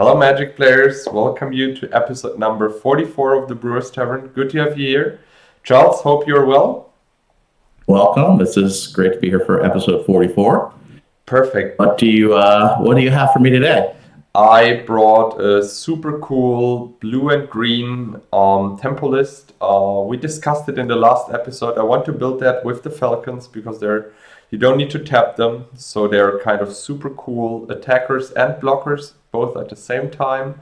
Hello, Magic players. Welcome you to episode number 44 of the Brewers Tavern. Good to have you here. Charles, hope you're well. Welcome. This is great to be here for episode 44. Perfect. What do you have for me today? I brought a super cool blue and green tempo list. We discussed it in the last episode. I want to build that with the Falcons because you don't need to tap them, so they're kind of super cool attackers and blockers both at the same time.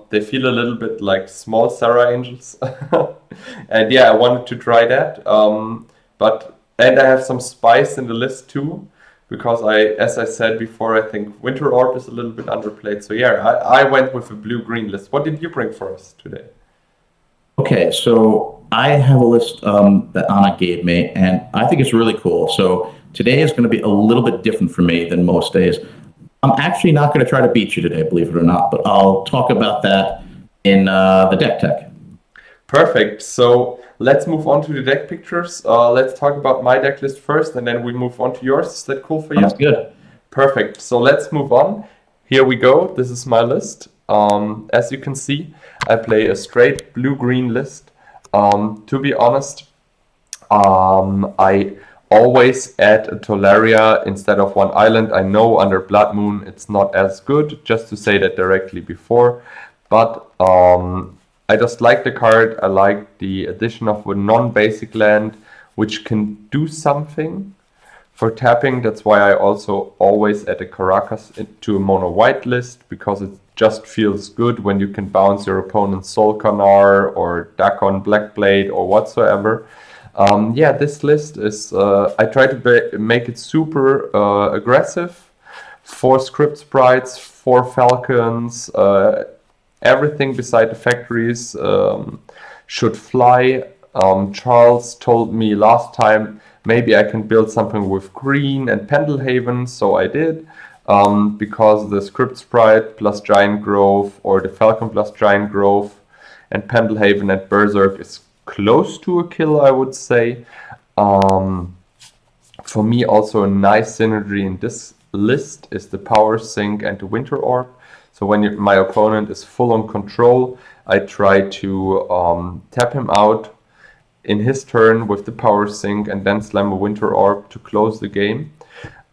They feel a little bit like small Sarah Angels, and yeah, I wanted to try that. And I have some spice in the list too, because as I said before, I think Winter Orb is a little bit underplayed. So yeah, I went with a blue-green list. What did you bring for us today? Okay, so I have a list that Anna gave me, and I think it's really cool. So today is going to be a little bit different for me than most days. I'm actually not going to try to beat you today, believe it or not, but I'll talk about that in the deck tech. Perfect. So let's move on to the deck pictures. Let's talk about my deck list first, and then we move on to yours. Is that cool for you? Sounds good. Perfect. So let's move on. Here we go. This is my list. As you can see, I play a straight blue-green list. To be honest, I always add a Tolaria instead of one island. I know under Blood Moon it's not as good, just to say that directly before. But I just like the card. I like the addition of a non-basic land, which can do something for tapping. That's why I also always add a Caracas into a mono white list, because it just feels good when you can bounce your opponent's Soul Canar or Dakon Blackblade or whatsoever. This list is, I try to make it super aggressive. 4 script sprites, 4 falcons, everything beside the factories should fly. Charles told me last time maybe I can build something with green and Pendelhaven, so I did. Because the script sprite plus Giant Grove, or the Falcon plus Giant Grove and Pendelhaven and Berserk is close to a kill, I would say. For me, also a nice synergy in this list is the Power Sink and the Winter Orb. So when my opponent is full on control, I try to tap him out in his turn with the Power Sink and then slam a Winter Orb to close the game.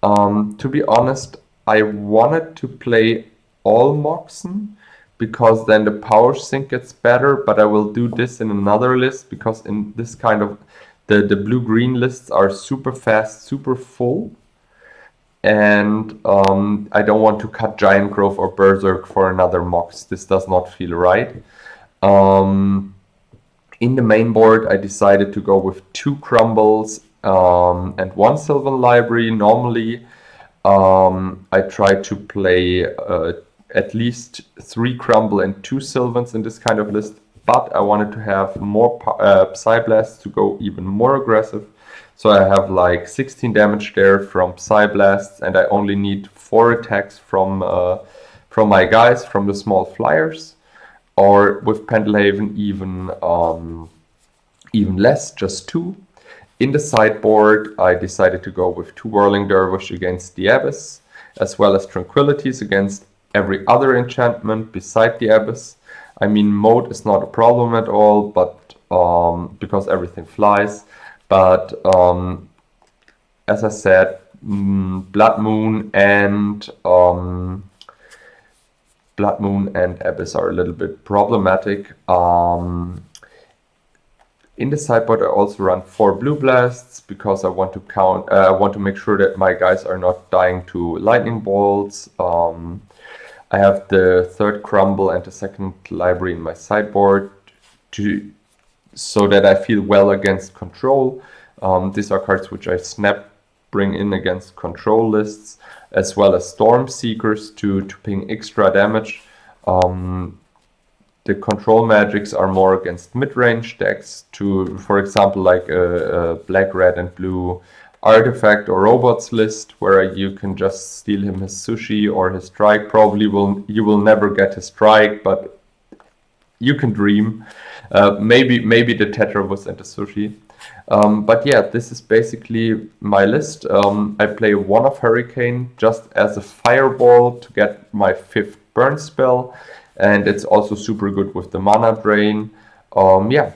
To be honest, I wanted to play all Moxen, because then the Power Sink gets better, but I will do this in another list, because in this kind of, the blue-green lists are super fast, super full, and I don't want to cut Giant Grove or Berserk for another Mox. This does not feel right. In the main board, I decided to go with 2 Crumbles and 1 Sylvan Library. Normally, I try to play at least 3 Crumble and 2 Sylvans in this kind of list, but I wanted to have more Psyblasts to go even more aggressive. So I have like 16 damage there from Psyblasts, and I only need 4 attacks from my guys, from the small flyers. Or with Pendelhaven even less, just 2. In the sideboard, I decided to go with 2 Whirling Dervish against the Abyss, as well as Tranquilities against every other enchantment beside the Abyss. I mean, mode is not a problem at all, but because everything flies. But as I said, Blood Moon and Abyss are a little bit problematic. In the sideboard, I also run 4 Blue Blasts, because I want to make sure that my guys are not dying to lightning bolts. I have the 3rd Crumble and the 2nd Library in my sideboard so that I feel well against control. These are cards which I bring in against control lists, as well as Storm Seekers to ping extra damage. The control magics are more against mid-range decks, for example, like a black, red, and blue artifact or robots list, where you can just steal him his sushi or his strike. Probably you will never get his strike, but you can dream. Maybe the Tetrabus and the sushi. But yeah, this is basically my list. I play 1 of Hurricane just as a fireball to get my 5th burn spell, and it's also super good with the mana drain. Yeah,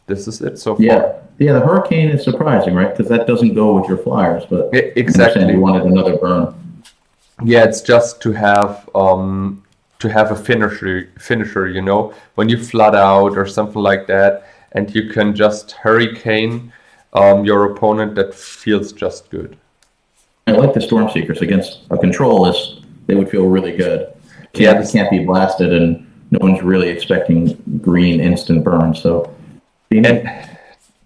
this is it so far. Yeah, the Hurricane is surprising, right? Because that doesn't go with your flyers, but Exactly. I understand you wanted another burn. Yeah, it's just to have a finisher, you know, when you flood out or something like that, and you can just hurricane your opponent. That feels just good. I like the Storm Seekers against a control list. They would feel really good. Yeah, Can't be blasted, and no one's really expecting green instant burn. So, and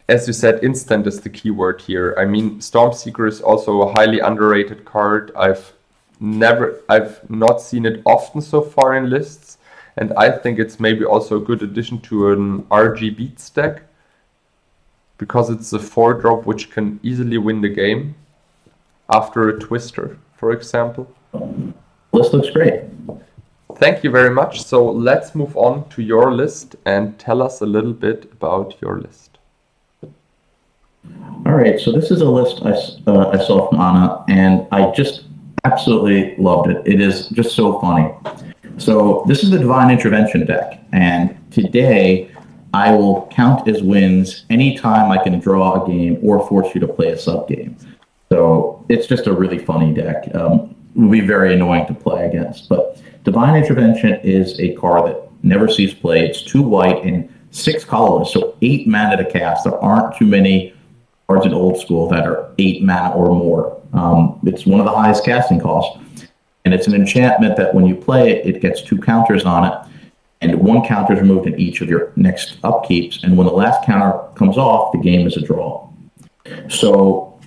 as you said, instant is the key word here. I mean, Stormseeker is also a highly underrated card. I've not seen it often so far in lists, and I think it's maybe also a good addition to an RG Beats deck, because it's a 4-drop which can easily win the game after a Twister, for example. List looks great. Thank you very much. So let's move on to your list and tell us a little bit about your list. All right, so this is a list I saw from Anna, and I just absolutely loved it. It is just so funny. So this is the Divine Intervention deck, and today I will count as wins anytime I can draw a game or force you to play a sub-game. So it's just a really funny deck. It will be very annoying to play against, but Divine Intervention is a card that never sees play. It's 2 white and 6 colorless, so 8 mana to cast. There aren't too many cards in Old School that are 8 mana or more. It's one of the highest casting costs, and it's an enchantment that when you play it, it gets 2 counters on it, and 1 counter is removed in each of your next upkeeps, and when the last counter comes off, the game is a draw. So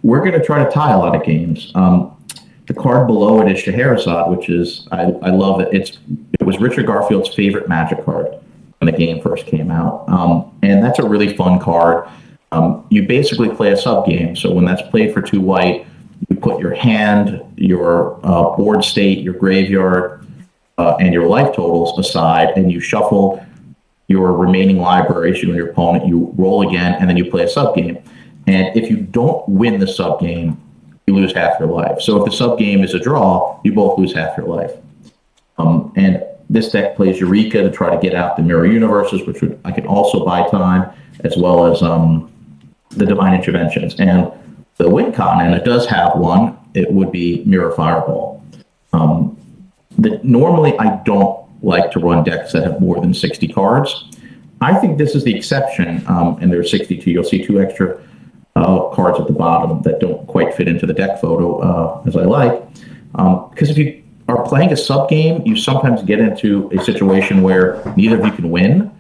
we're going to try to tie a lot of games. The card below it is Scheherazade, which is, I love it. It was Richard Garfield's favorite Magic card when the game first came out. And that's a really fun card. You basically play a sub-game. So when that's played for 2 white, you put your hand, your board state, your graveyard, and your life totals aside, and you shuffle your remaining libraries, you and your opponent, you roll again, and then you play a sub-game. And if you don't win the sub-game, you lose half your life. So if the sub-game is a draw, you both lose half your life. And this deck plays Eureka to try to get out the Mirror Universes, which I can also buy time, as well as the Divine Interventions. And the win con, and it does have one, it would be Mirror Fireball. Normally, I don't like to run decks that have more than 60 cards. I think this is the exception, and there's 62. You'll see 2 extra cards at the bottom that don't quite fit into the deck photo as I like. Because if you are playing a sub-game, you sometimes get into a situation where neither of you can win,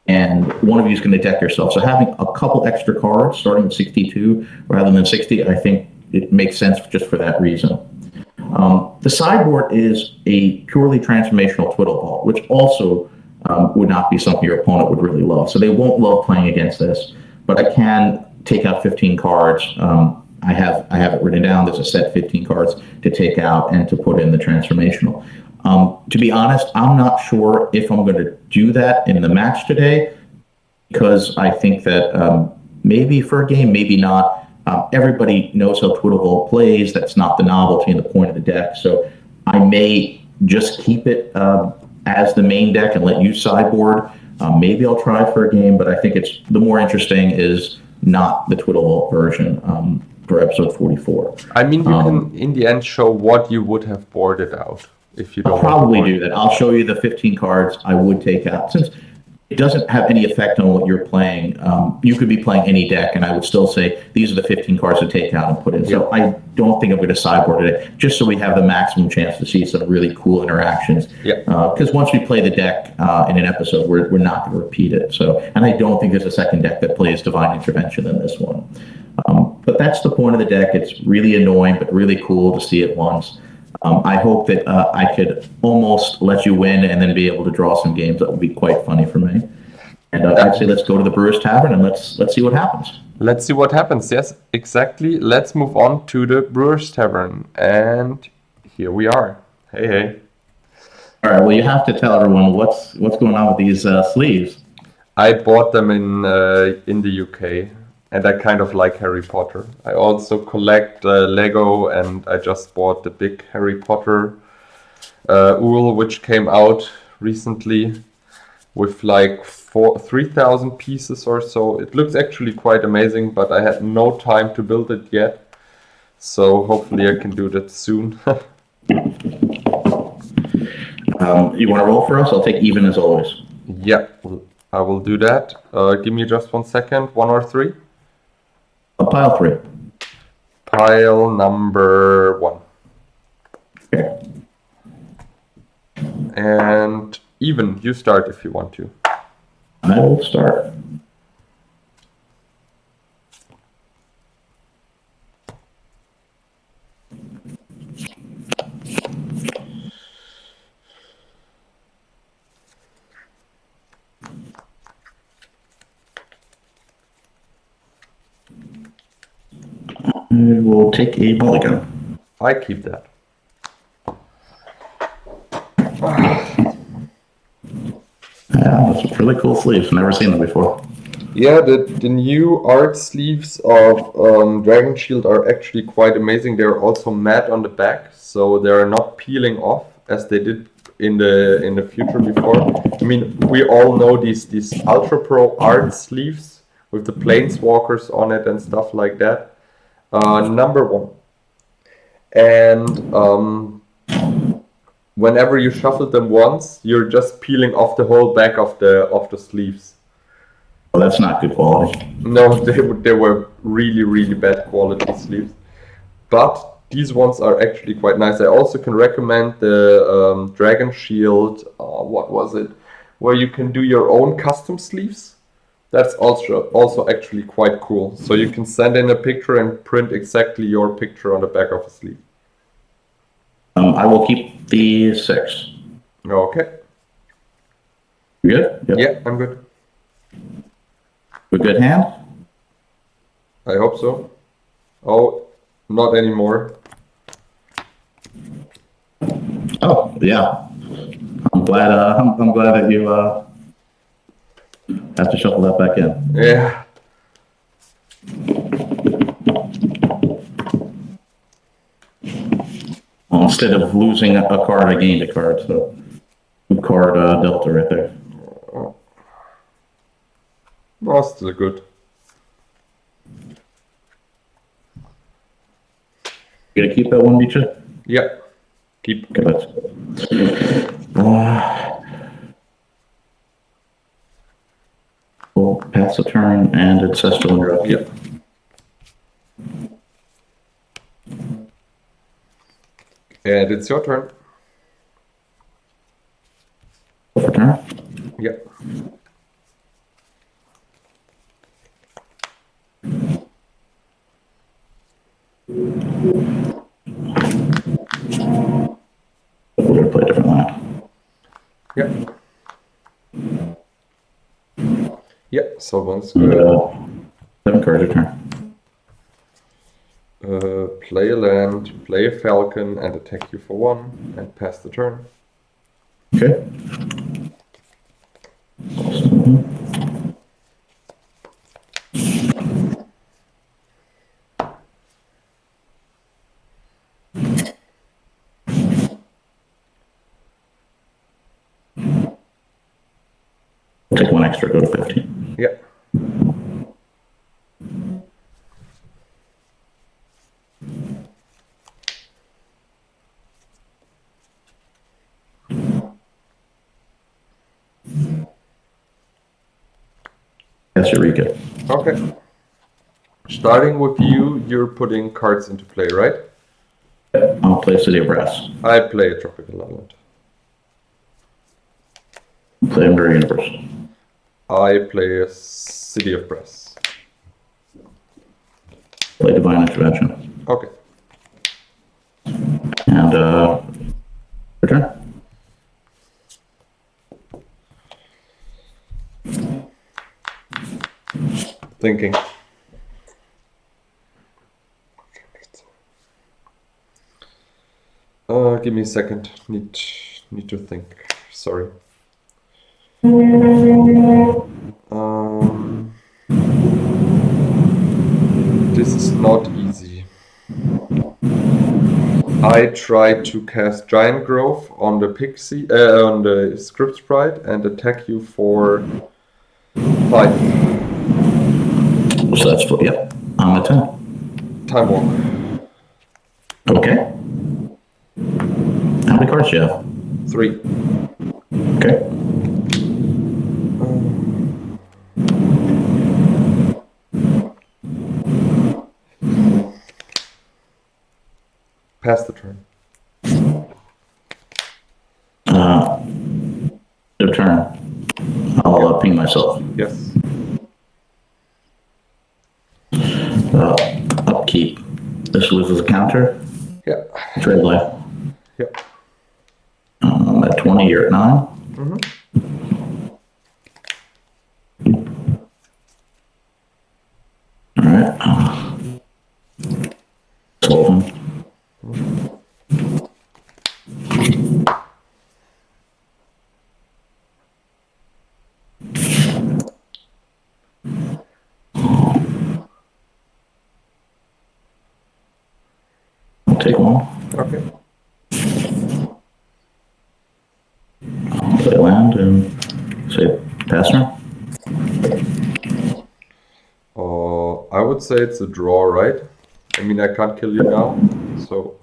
and one of you is going to deck yourself. So having a couple extra cards, starting with 62 rather than 60, I think it makes sense just for that reason. The sideboard is a purely transformational Twiddle Ball, which also would not be something your opponent would really love. So they won't love playing against this, but I can take out 15 cards. I have it written down. There's a set 15 cards to take out and to put in the transformational. To be honest, I'm not sure if I'm going to do that in the match today, because I think that maybe for a game, maybe not. Everybody knows how Twiddle Ball plays. That's not the novelty and the point of the deck. So I may just keep it as the main deck and let you sideboard. Maybe I'll try it for a game, but I think it's the more interesting is not the Twiddle Ball version for episode 44. I mean, you can in the end show what you would have boarded out if you don't. I'll probably do that. I'll show you the 15 cards I would take out. Since it doesn't have any effect on what you're playing, you could be playing any deck, and I would still say these are the 15 cards to take out and put in. Yep. So I don't think I'm going to sideboard it, just so we have the maximum chance to see some really cool interactions. Because once we play the deck in an episode, we're not going to repeat it. So, and I don't think there's a second deck that plays Divine Intervention in this one. But that's the point of the deck. It's really annoying, but really cool to see it once. I hope that I could almost let you win and then be able to draw some games. That would be quite funny for me. And I'd say let's go to the Brewers Tavern and let's see what happens. Let's see what happens. Yes, exactly. Let's move on to the Brewers Tavern. And here we are. Hey, hey. All right. Well, you have to tell everyone what's going on with these sleeves. I bought them in the UK. And I kind of like Harry Potter. I also collect Lego, and I just bought the big Harry Potter Wool, which came out recently with like 3,000 pieces or so. It looks actually quite amazing, but I had no time to build it yet. So hopefully I can do that soon. You want to roll for us? I'll take even as always. Yeah, I will do that. Give me just 1 second. 1 or 3? Pile 3. Pile number 1. Okay. And even, you start if you want to. I will start. I will take a mulligan. I keep that. Yeah, that's really cool sleeves. Never seen them before. Yeah, the new art sleeves of Dragon Shield are actually quite amazing. They're also matte on the back, so they're not peeling off as they did in the future before. I mean, we all know these Ultra Pro art sleeves with the planeswalkers on it and stuff like that. Number 1. And whenever you shuffle them once, you're just peeling off the whole back of the sleeves. Well, that's not good quality. No, they were really, really bad quality sleeves. But these ones are actually quite nice. I also can recommend the Dragon Shield, what was it? Where you can do your own custom sleeves. That's also actually quite cool. So you can send in a picture and print exactly your picture on the back of a sleeve. I will keep the 6. Okay. You good? Yep. Yeah, I'm good. A good hand? I hope so. Oh, not anymore. Oh, yeah. I'm glad that you have to shuffle that back in. Yeah. Well, instead of losing a card, I gained a card, so 2 card delta right there. Oh, still good. You gonna keep that one, Mitja? Yeah. Keep. Okay, let's. We'll pass the turn, and it says to interrupt. Yeah. And it's your turn. For turn? Yeah. We're gonna play a different line. Yeah. Yeah, so one's good. 7 cards your turn. Play a land, play a falcon, and attack you for 1, and pass the turn. Okay. Take 1 extra, go to 15. Yeah. That's Eureka. Okay. Starting with you, you're putting cards into play, right? I'll play City of Brass. I play a tropical island. Play Under Universe. I play a City of Brass. Play Divine Intervention. Okay. And return. Thinking. Give me a second. Need to think. Sorry. This is not easy. I I try to cast Giant Growth on the Pixie, on the Script Sprite, and attack you for 5. So that's full. Yep. On the 10. Time Walk. Okay. How many cards do you have? 3. Okay. Pass the turn. Your turn. I'll ping myself. Yes. Upkeep. This loses a counter. Yeah. Trade life. Yeah. At 20, you're at 9. Mm-hmm. All right. 12. I'll take 1. Okay. I'll play land and say pass turn. I would say it's a draw, right? I mean, I can't kill you now, so.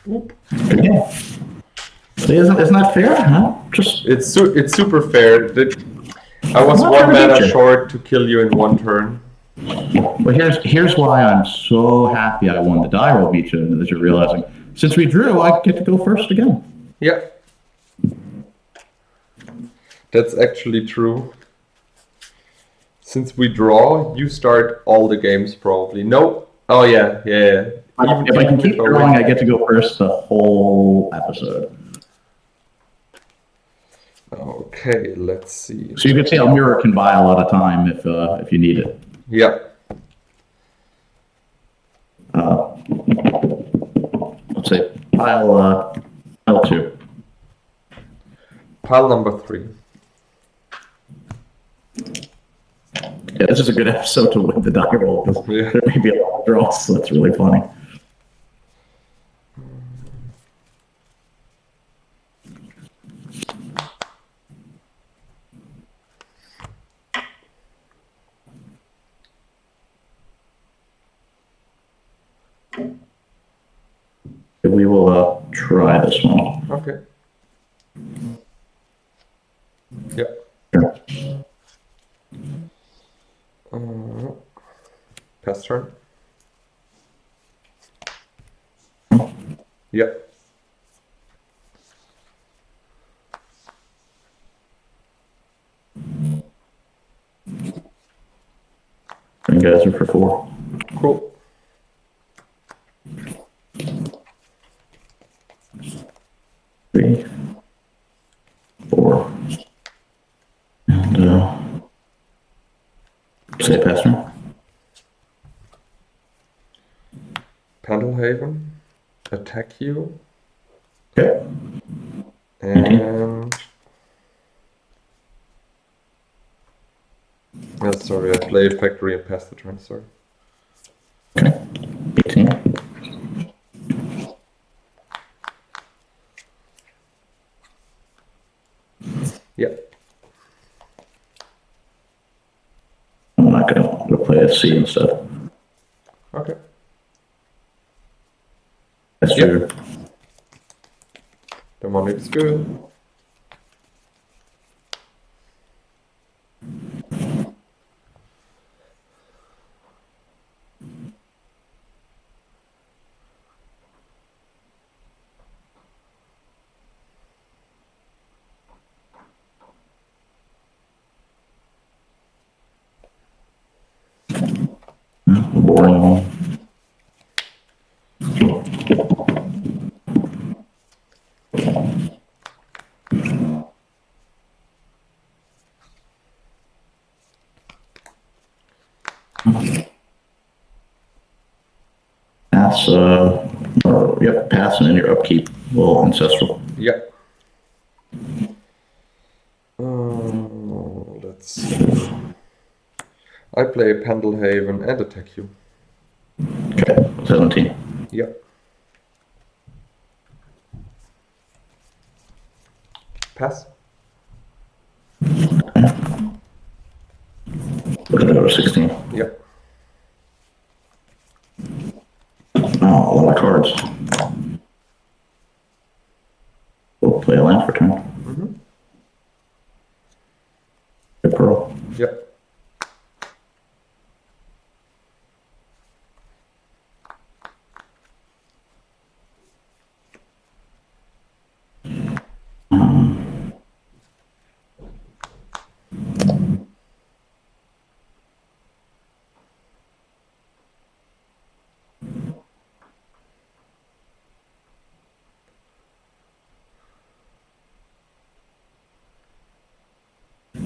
Oop. Yeah. Isn't that fair? Huh? Just It's super fair. I was I'm not 1 trying to beat mana you. short to kill you in 1 turn. Well, here's why I'm so happy I won the die roll beat you, as you're realizing. Since we drew, I get to go first again. Yeah. That's actually true. Since we draw, you start all the games probably. No. Oh yeah. If I can keep drawing, I get to go first the whole episode. Okay, let's see. So you could say Almira can buy a lot of time if you need it. Yeah. Let's say pile 2. Pile number 3. Yeah, this is a good episode to win the die roll because Yeah. there may be a lot of draws, so that's really funny. We will try this one. Okay. Yeah. Sure. Pass turn. Yeah. And guys are for 4. Cool. Three, 4, and say pass turn. Pendlehaven. Attack you. Okay. And sorry, I play factory and pass the turn, sorry. Okay. 18. Yeah. I'm not gonna play a C instead. Okay. That's Yep. true. Demonic's good. Boring one. Pass, yep, pass and then your upkeep will ancestral. Yeah. Let's see. I play Pendlehaven and attack you. Okay, 17. Yeah. Pass. We're gonna go to 16. Yep. Oh, a lot of cards. We'll play a land for turn. Mm-hmm. A pearl. Yep.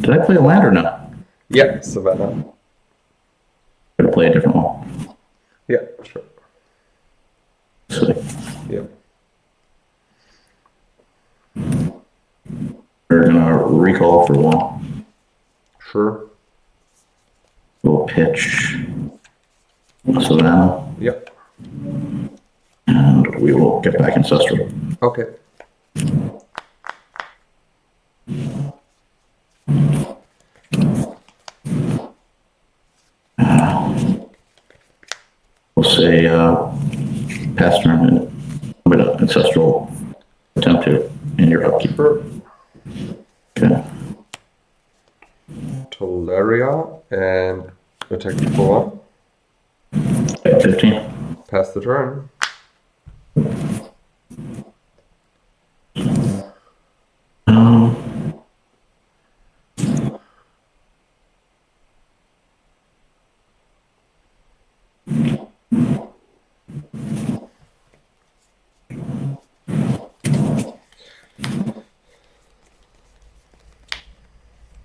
Did I play a land or no? Yep. Savannah. Gotta play a different one. Yeah. Sure. Silly. Yep. We're gonna recall for 1. Sure. We'll pitch Savannah, Yep. and we will get back ancestral. Okay. We'll say pass turn and with an ancestral attempt to in your upkeep. Sure. Okay. Tolaria and attack for 1. At 15. Pass the turn.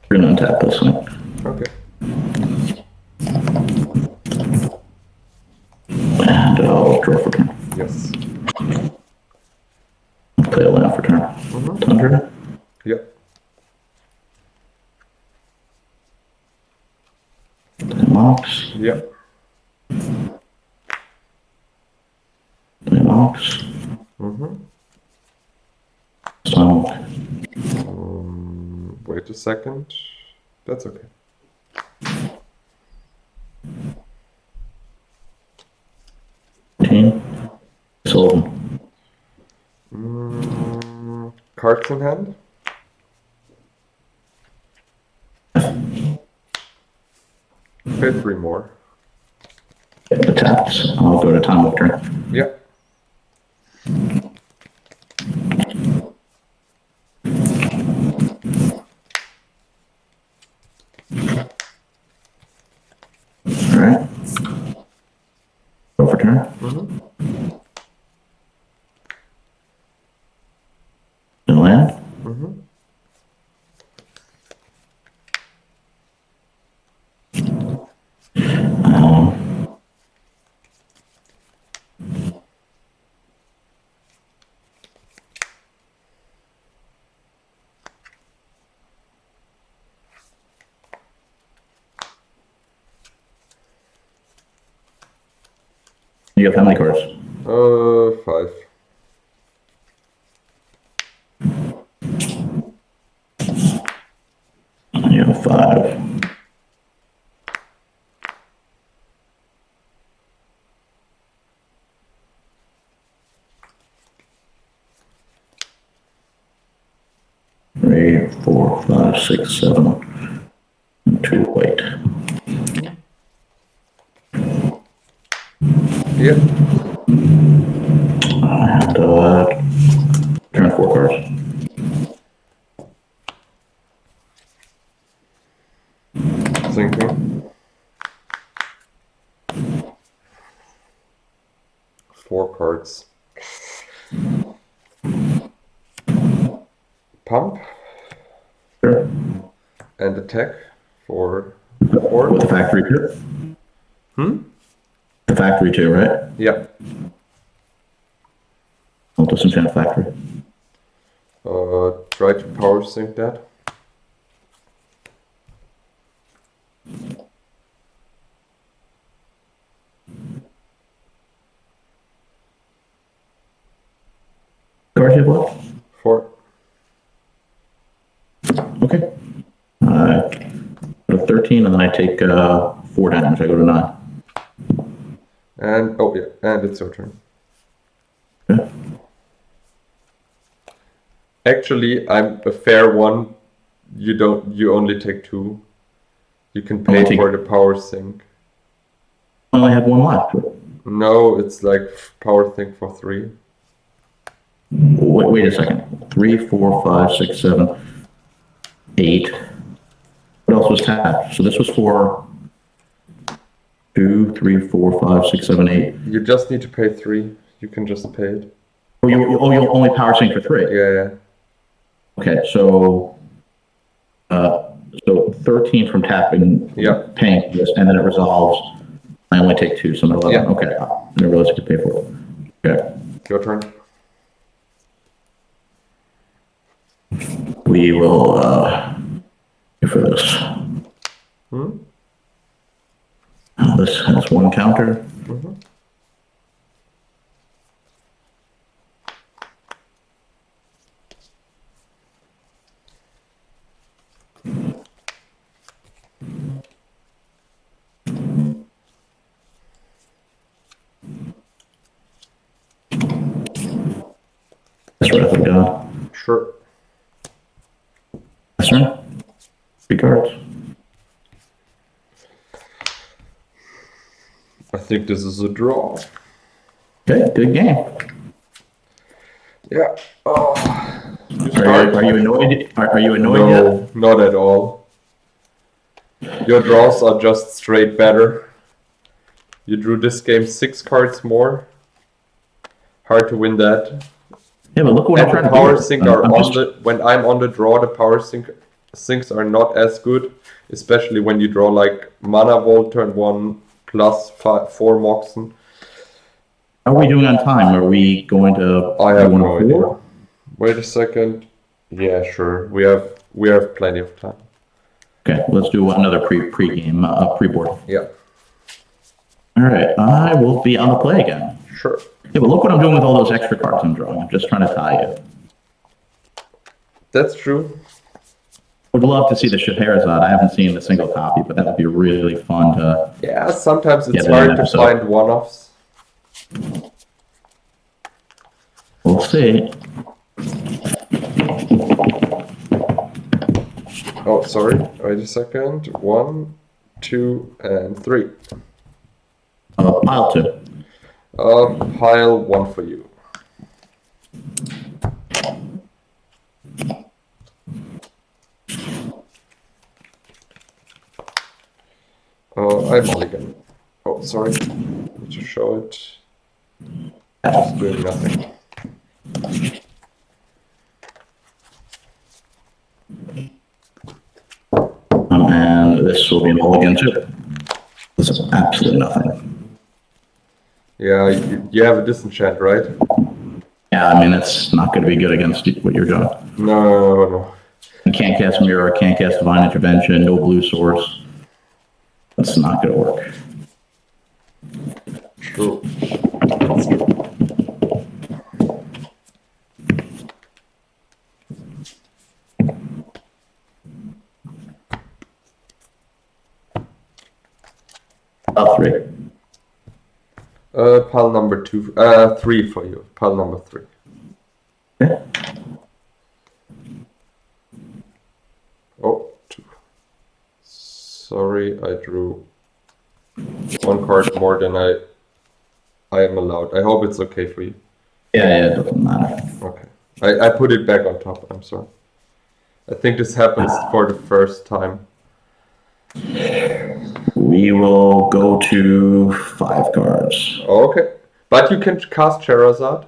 We're gonna untap this thing. Okay. And I'll draw for turn. Yes. Play a land for turn. Mm-hmm. Tundra. Yep. Mox. Yep. Mox. Mm-hmm. So Wait a second. That's okay. Sullivan. Cards in hand. Pay 3 more. Get the taps. I'll go to time of turn. Yep. Alright. Go for turn. Mm-hmm. And land. Mm-hmm. You have how many cards? 5. You have 5. Three, 4, 5, 6, 7, and 2 white. Yep. And turn 4 cards. Thinking. 4 cards. Pump Sure. and attack for 4. With the factory too? The factory too, right? Yep. I'll disenchant factory. Try to power sync that. Cards you have left? 4. Go to 13, and then I take 4 damage. I go to 9. And, oh yeah, and it's your turn. Okay. Actually, I'm a fair one. You only take 2. You can pay Only for the power sink. I only have 1 left. No, it's like power sink for 3. Wait a second. 3, 4, 5, 6, 7, 8. What else was tapped? So this was for 2, 3, 4, 5, 6, 7, 8. You just need to pay 3. You can just pay it. Oh, you'll only power sync for 3. Yeah. Okay, so 13 from tapping, Yeah. paying for this, and then it resolves. I only take 2, so I'm at 11. Yeah. Okay, I didn't realize I could pay for it. Okay, Your turn. we will go for this. This has 1 counter. That's Wrath of God. Sure. That's right. 3 cards. I think this is a draw. Okay, good game. Yeah. Oh. Are you annoyed? Are you annoyed yet? No, not at all. Your draws are just straight better. You drew this game 6 cards more. Hard to win that. Yeah, but look what I'm And trying the to do. power sink are on the when I'm on the draw, the power sinks are not as good, especially when you draw like Mana Vault turn 1 plus 4 Moxen. How are we doing on time? Are we going to? I have no idea. Wait a second. Yeah, sure. We have plenty of time. Okay, let's do another pre-game, pre-board. Yeah. All right, I will be on the play again. Sure. Yeah, but look what I'm doing with all those extra cards I'm drawing. I'm just trying to tie you. That's true. Would love to see the Scheherazade. I haven't seen a single copy, but that would be really fun to. Yeah, sometimes it's Yeah, hard to episode. find one-offs. We'll see. Oh, sorry. Wait a second. 1, 2, and 3. Pile 2. Pile 1 for you. I'm mulligan. Oh, sorry. Need to show it. Just doing nothing. And this will be a mulligan too. This is absolutely nothing. Yeah, you have a disenchant, right? Yeah, I mean, it's not going to be good against what you're doing. No. You can't cast Mirror, can't cast Divine Intervention, no blue source. That's not going to work. True. Pile 3. Pile number 2, 3 for you. Pile number 3. Okay. Oh, 2. Sorry, I drew 1 card more than I am allowed. I hope it's okay for you. Yeah, it doesn't matter. Okay. I put it back on top. I'm sorry. I think this happens for the first time. We will go to 5 cards. Okay. But you can cast Sherazade.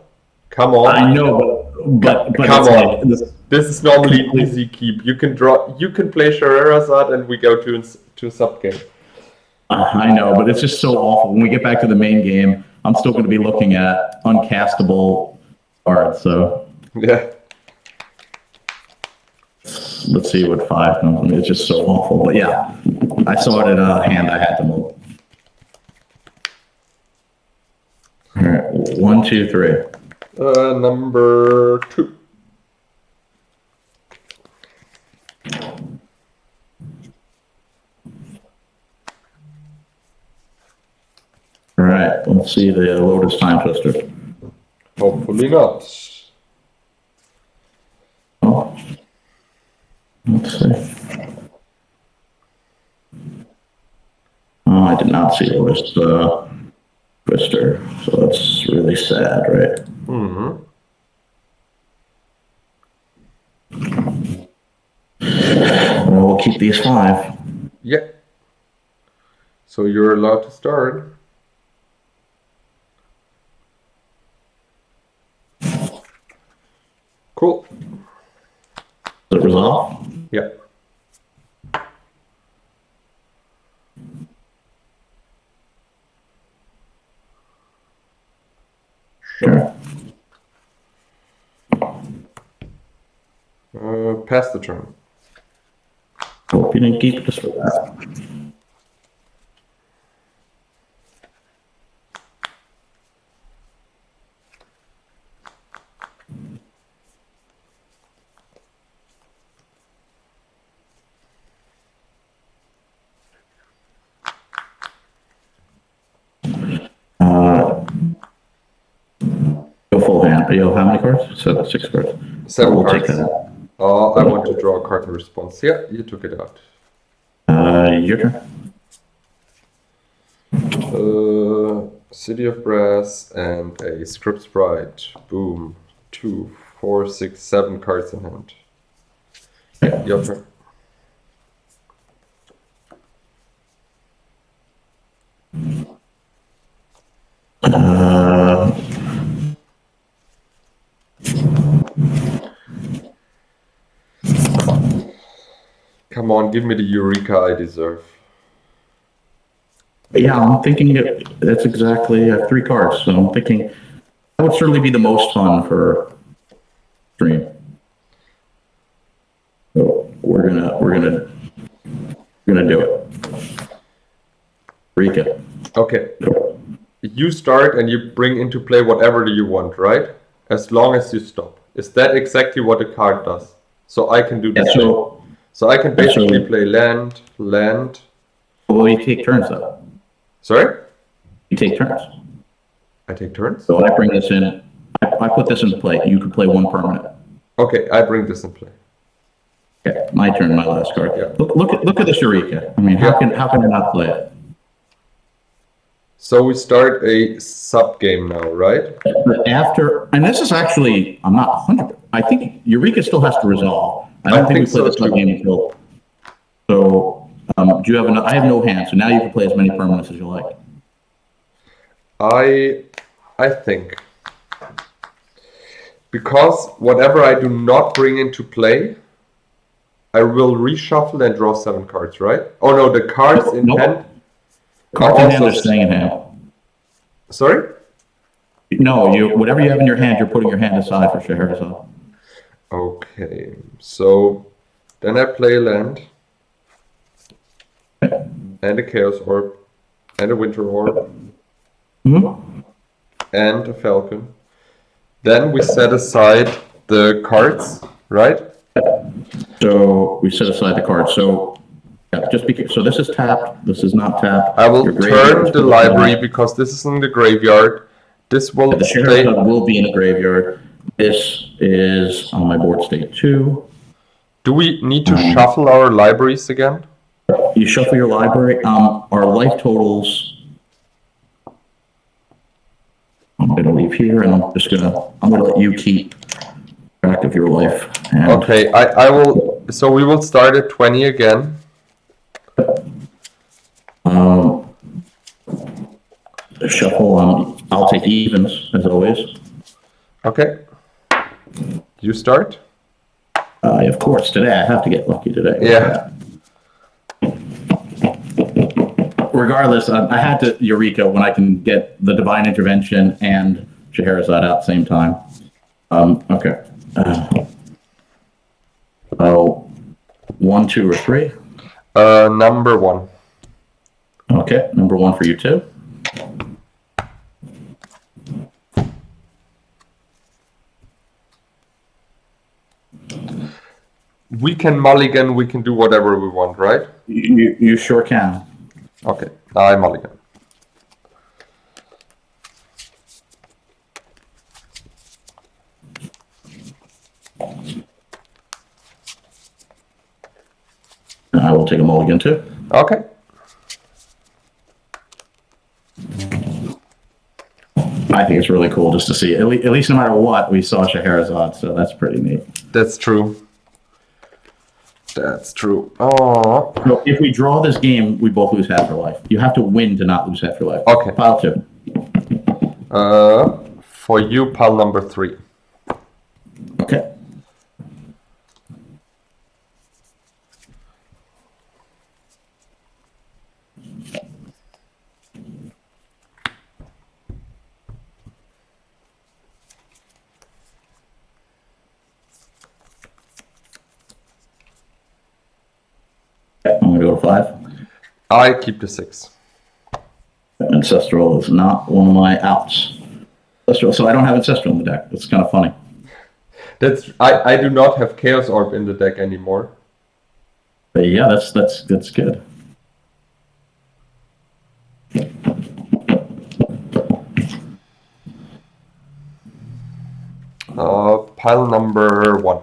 Come on. I know, but come it's on. like, This is normally easy keep. You can play Sherazade and we go to sub game. I know, but it's just so awful. When we get back to the main game, I'm still going to be looking at uncastable cards. So Yeah. let's see what 5 comes. I mean, it's just so awful. But yeah, I saw it in a hand I had to move. All right, 1, 2, 3. Number 2. let's see the Lotus Time Twister. Hopefully not. Oh, let's see. Oh, I did not see Lotus Twister, so that's really sad, right? Mm-hmm. Well, we'll keep these 5. Yeah. So you're allowed to start. Cool. Does it resolve? Yeah. Sure. Pass the turn. Hope you didn't keep this for that. Go full hand. You have how many cards? 6 cards. 7 we'll cards. take that out. I want to draw a card in response. Yeah, you took it out. Your turn. City of Brass and a Script Sprite. Boom. 2, 4, 6, 7 cards in hand. Yeah. Your turn. Come on, give me the Eureka I deserve. Yeah, I'm thinking that's exactly 3 cards. So I'm thinking that would certainly be the most fun for stream. So we're gonna do it. Eureka. Okay. You start and you bring into play whatever you want, right? As long as you stop. Is that exactly what the card does? So I can do the same. So I can basically play land. Well, you take turns though. Sorry? You take turns. I take turns? So I bring this in. I put this into play. You can play 1 permanent. Okay, I bring this in play. Okay, my turn, my last card. Yeah. Look at this Eureka. I mean, how can I not play it? So we start a sub game now, right? But after, and this is actually, I'm not 100%. I think Eureka still has to resolve. I don't think we play this sub game until. So, do you have enough? I have no hand, so now you can play as many permanents as you like. I think because whatever I do not bring into play, I will reshuffle and draw 7 cards, right? Oh no, the cards in hand. Cards in hand are staying in hand. Sorry? No, whatever you have in your hand, you're putting your hand aside for Scheherazade. Okay, so then I play a land and a Chaos Orb and a Winter Orb and a Falcon. Then we set aside the cards, right? So we set aside the cards. So yeah, so this is tapped. This is not tapped. I will turn the library because this is in the graveyard. This will the Scheherazade will be in the graveyard. This is on my board state 2. Do we need to shuffle our libraries again? You shuffle your library. Our life totals. I'm going to leave here, and I'm going to let you keep track of your life. And okay, I will. So we will start at 20 again. Shuffle. I'll take evens as always. Okay. You start. Of course, today I have to get lucky today. Yeah. Regardless, I had to Eureka when I can get the Divine Intervention and Scheherazade out at the same time. Okay. 1, 2, or 3? Number 1. Okay, number 1 for you too. We can mulligan, we can do whatever we want, right? You sure can. Okay, I mulligan. I will take a mulligan too. Okay. I think it's really cool just to see. At least no matter what, we saw Scheherazade, so that's pretty neat. That's true. That's true. Oh. So if we draw this game, we both lose half your life. You have to win to not lose half your life. Okay. Pile 2. For you, pile number 3. Okay. I'm going to go 5. I keep the 6. Ancestral is not one of my outs. Ancestral, so I don't have Ancestral in the deck. That's kind of funny. I do not have Chaos Orb in the deck anymore. But yeah, that's good. Pile number 1.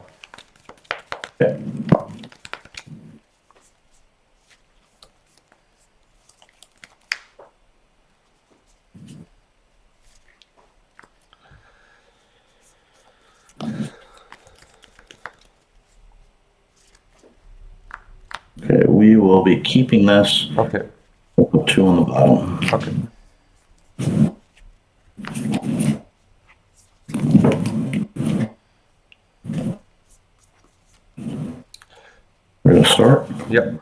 Okay. Okay, we will be keeping this. Okay. We'll put 2 on the bottom. Okay. We're going to start. Yep.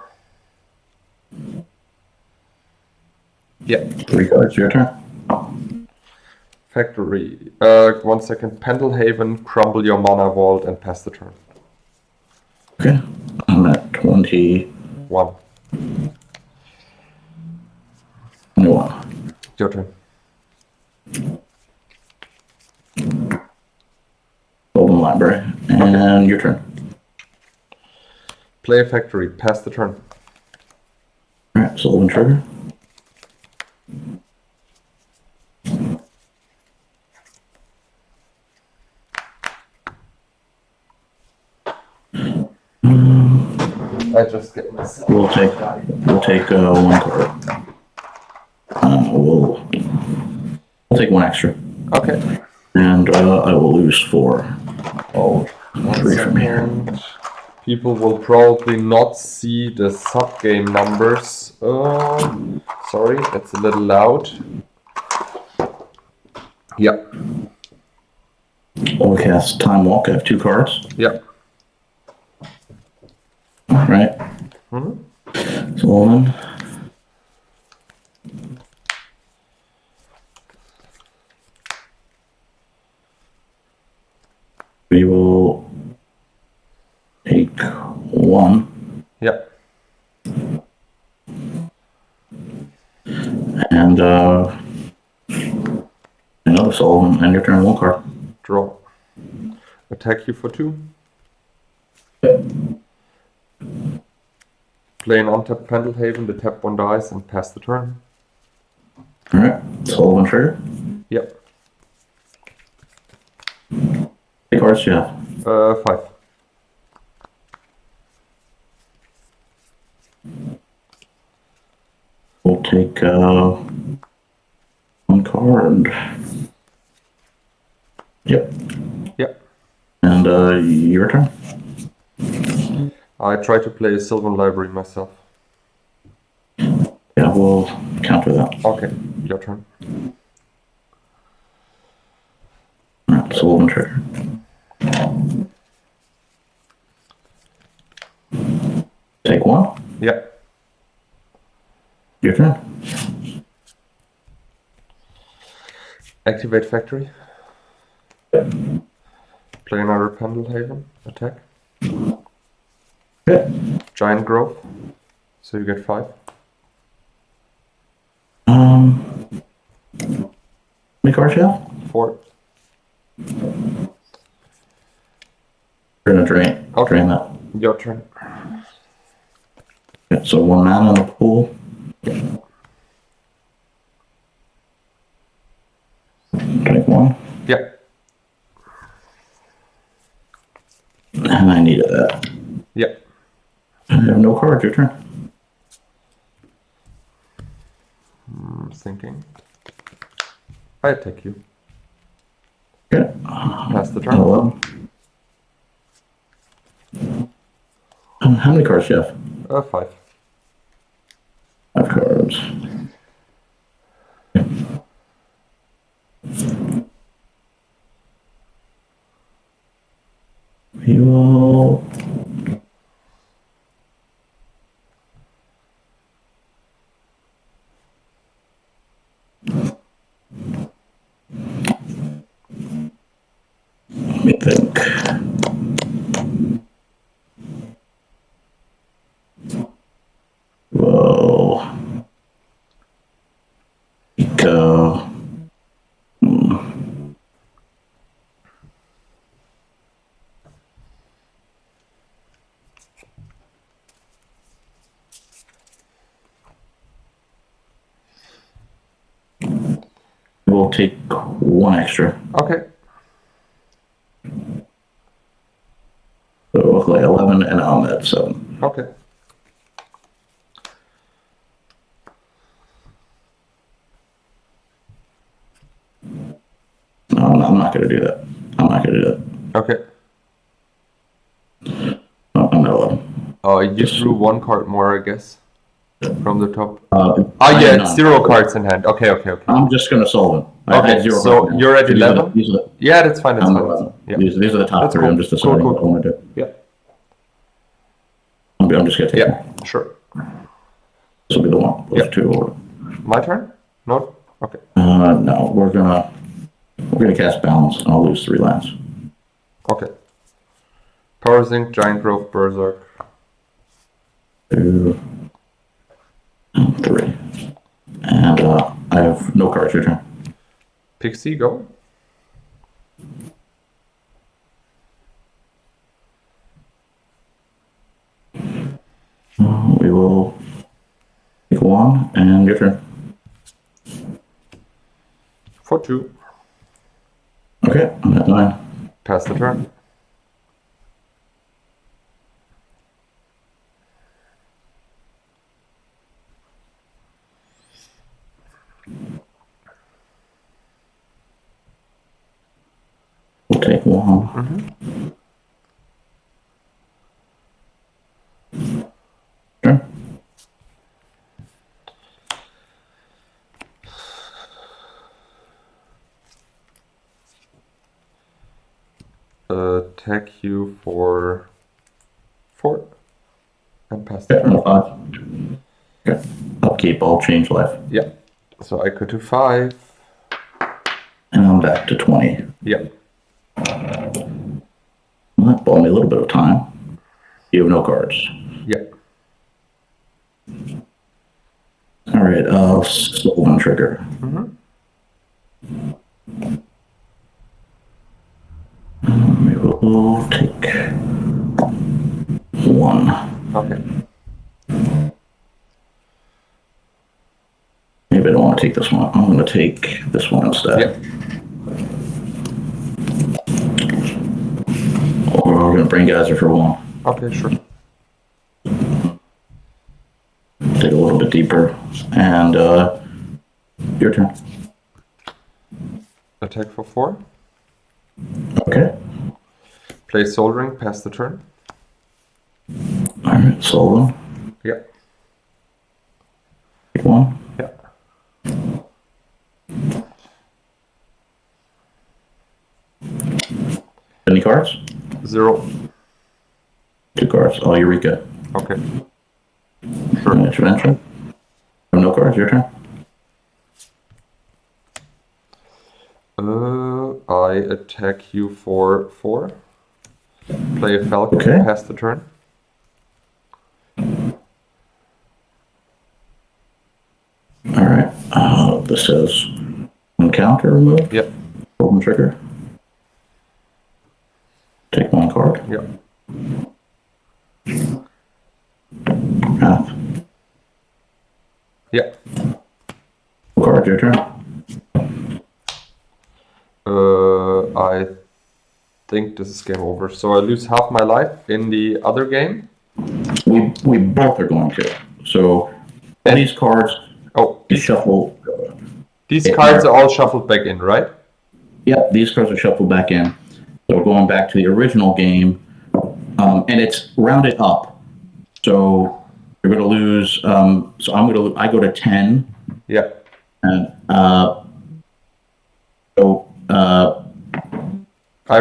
Yep. 3 cards, your turn. Factory. 1 second. Pendlehaven, crumble your mana vault, and pass the turn. Okay, I'm at 21. 1. Your turn. Golden Library, and your turn. Play a factory. Pass the turn. All right, Sullivan trigger. I just get myself. We'll take 1 card. We'll take 1 extra. Okay. And I will lose 4. Oh, 3 from here. People will probably not see the sub-game numbers. Sorry, that's a little loud. Yeah. Overcast Time Walk. I have 2 cards. Yeah. Right. Sullivan. We will take 1. Yeah. And another Sullivan, and your turn. 1 card. Draw. Attack you for 2. Play an untapped Pendlehaven, the tap 1 dice, and pass the turn. All right, Sullivan trigger. Yep. How many cards do you have? 5. We'll take 1 card. Yep. Yep. And your turn. I try to play a Sylvan Library myself. Yeah, we'll counter that. Okay, your turn. All right, Sullivan trigger. Take 1. Yeah. Your turn. Activate Factory. Play another Pendlehaven. Attack. Okay. Giant Growth. So you get 5. How many cards you have? 4. We're gonna drain that. Your turn. Okay, so 1 mana in the pool. Take 1. Yeah. And I needed that. Yeah. I have no cards. Your turn. Thinking. I attack you. Okay. Pass the turn. 11. How many cards do you have? 5. 5 cards. We will. Let me think. Whoa. Go. We'll take 1 extra. Okay. So we'll play 11 and I'm at 7. Okay. No, I'm not going to do that. I'm not going to do that. Okay. I'm at 11. You drew 1 card more, I guess, from the top. I yeah, have it's none. 0 cards in hand. Okay. I'm just going to solve them. I Okay, had 0 so cards. you're at These are 11? these are the, Yeah, that's fine. That's I'm fine. 11. Yeah. These are the top That's 3. cool. I'm just deciding Cool. what I want to do. Yeah. I'm just going to take Yeah, sure. This will be the one. Those Yeah. 2 over. My turn? No? Okay. No, we're gonna cast balance, and I'll lose 3 lands. Okay. Power Zinc, Giant Growth, Berserk. 2 and 3, and I have no cards. Your turn. Pixie, go. We will take 1, and your turn. For 2. Okay, I'm at 9. Pass the turn. We'll take 1. Sure. Attack you for 4. And pass the Okay, turn. 5. Okay, upkeep. I'll change life, Yeah. So I go to 5. and I'm back to 20. Yeah. Well, that bought me a little bit of time. You have no cards. Yeah. All right, Sylvan trigger. We will take 1. Okay. Maybe I don't want to take this one. I'm going to take this one instead. Yeah. Or we're going to bring Geyser for 1. Okay, sure. Dig a little bit deeper. And your turn. Attack for 4. Okay. Play Soldering, pass the turn. All right, Solon. Yeah. Take 1. Yeah. Any cards? 0. 2 cards. Oh, Eureka. Okay. Sure. Intervention. No cards. Your turn. I attack you for 4. Play a Falcon, Okay. pass the turn. All right. This says encounter removed. Yep. Golden trigger. Take 1 card. Yep. Path. Yeah. Card. Your turn. I think this is game over. So I lose half my life in the other game. We We both are going to. So all these cards shuffle. These cards are all shuffled back in, right? Yep, these cards are shuffled back in. So going back to the original game, and it's rounded up. So you're going to lose. So I go to 10. Yeah. And I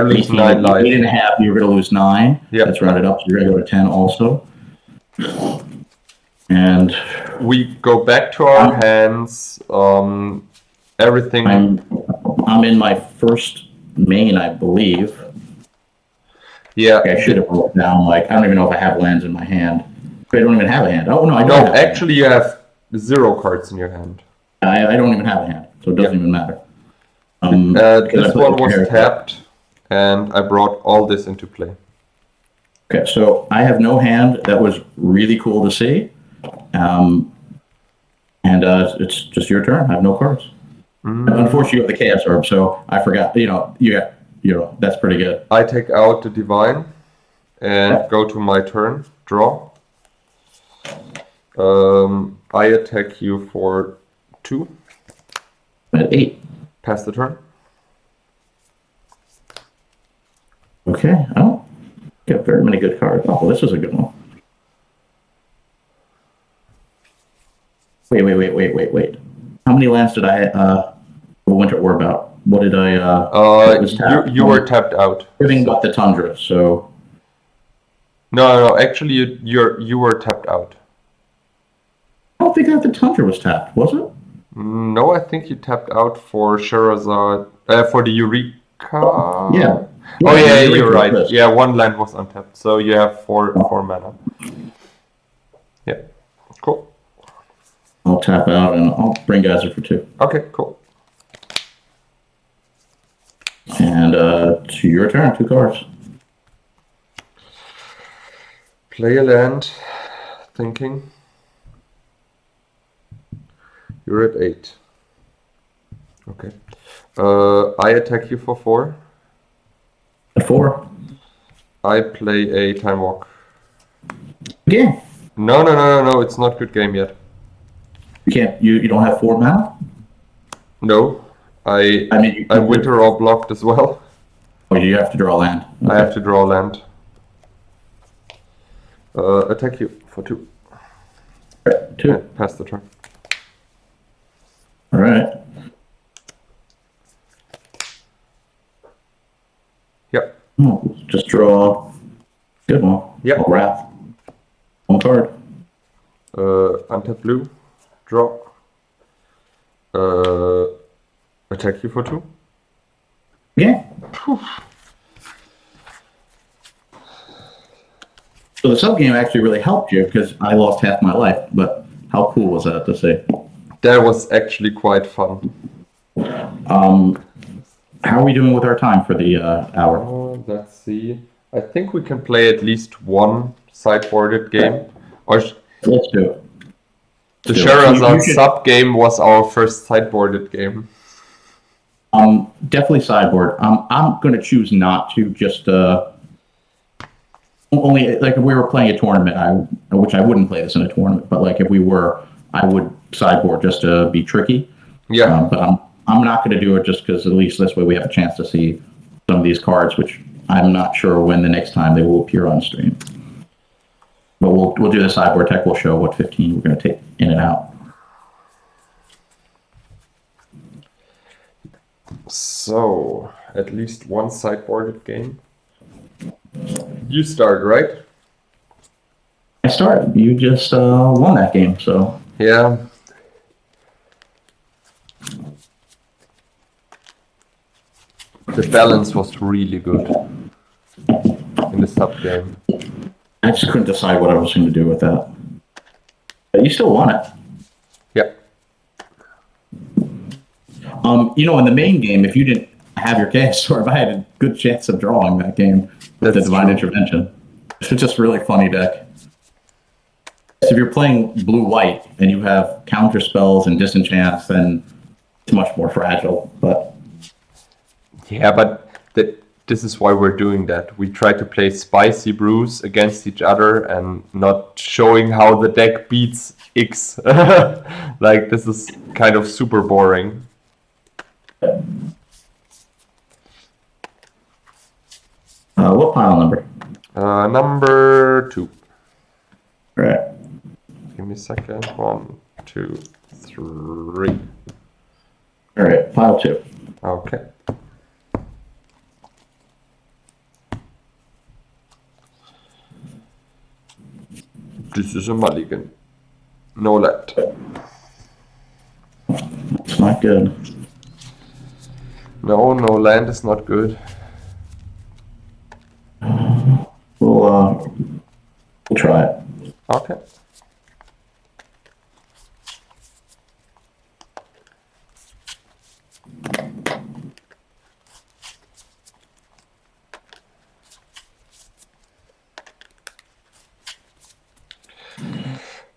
lose 9 life. 8.5. You're going to lose 9. Yeah. That's rounded up. So you're going to go to 10 also. And we go back to our hands. Everything. I'm in my first main, I believe. Yeah. I should have wrote down, like, I don't even know if I have lands in my hand. I don't even have a hand. Oh, no, I don't. No, actually, you have 0 cards in your hand. I don't even have a hand, so it doesn't even matter. This one was tapped, and I brought all this into play. Okay, so I have no hand. That was really cool to see. And it's just your turn. I have no cards. Unfortunately, you have the Chaos Orb, so I forgot. That's pretty good. I take out the Divine and go to my turn. Draw. I attack you for 2. At 8. Pass the turn. Okay. Oh, got very many good cards. Oh, well, this is a good one. Wait. How many lands did I Winter Orb out? What did I you were tapped out. Giving but the Tundra, so No, actually you were tapped out. I don't think that the Tundra was tapped, was it? No, I think you tapped out for Sherazade, for the Eureka. Yeah. Oh yeah, you're right. Yeah, 1 land was untapped, so you have 4 mana. Yeah, cool. I'll tap out and I'll bring Geyser for 2. Okay, cool. And to your turn, 2 cards. Play a land. Thinking. You're at 8. Okay. I attack you for 4. At 4. I play a Time Walk. Game. No. It's not good game yet. You can't. You don't have 4 mana. No. I Winter Orb blocked as well. Oh, you have to draw land. Okay. I have to draw land. Attack you for 2. Right, 2. Yeah, pass the turn. All right. Yep. Oh, just draw. Good one. Yep. Wrath. 1 card. Untap blue. Draw. Attack you for 2. Yeah. So the sub game actually really helped you because I lost half my life. But how cool was that to see? That was actually quite fun. How are we doing with our time for the hour? Let's see. I think we can play at least 1 sideboarded game. Or let's do it. The Sherazade sub game was our first sideboarded game. Definitely sideboard. I'm going to choose not to just only like if we were playing a tournament, which I wouldn't play this in a tournament, but like if we were, I would sideboard just to be tricky. Yeah. But I'm not going to do it just because at least this way we have a chance to see some of these cards, which I'm not sure when the next time they will appear on stream. But we'll do the sideboard tech. We'll show what 15 we're going to take in and out. So, at least 1 sideboarded game. You start, right? I start. You just won that game, so. Yeah. The balance was really good in the sub game. I just couldn't decide what I was going to do with that. But you still won it. Yeah. In the main game, if you didn't have your Chaos Orb, I had a good chance of drawing that game with the Divine Intervention. It's just really funny deck. So if you're playing blue-white and you have counter spells and disenchants, then it's much more fragile. But yeah, but this is why we're doing that. We try to play spicy brews against each other and not showing how the deck beats X. Like, this is kind of super boring. What pile number? Number 2. All right. Give me a second. 1, 2, 3. All right, pile 2. Okay. This is a mulligan. No lead. It's not good. No land is not good. We'll try it. Okay.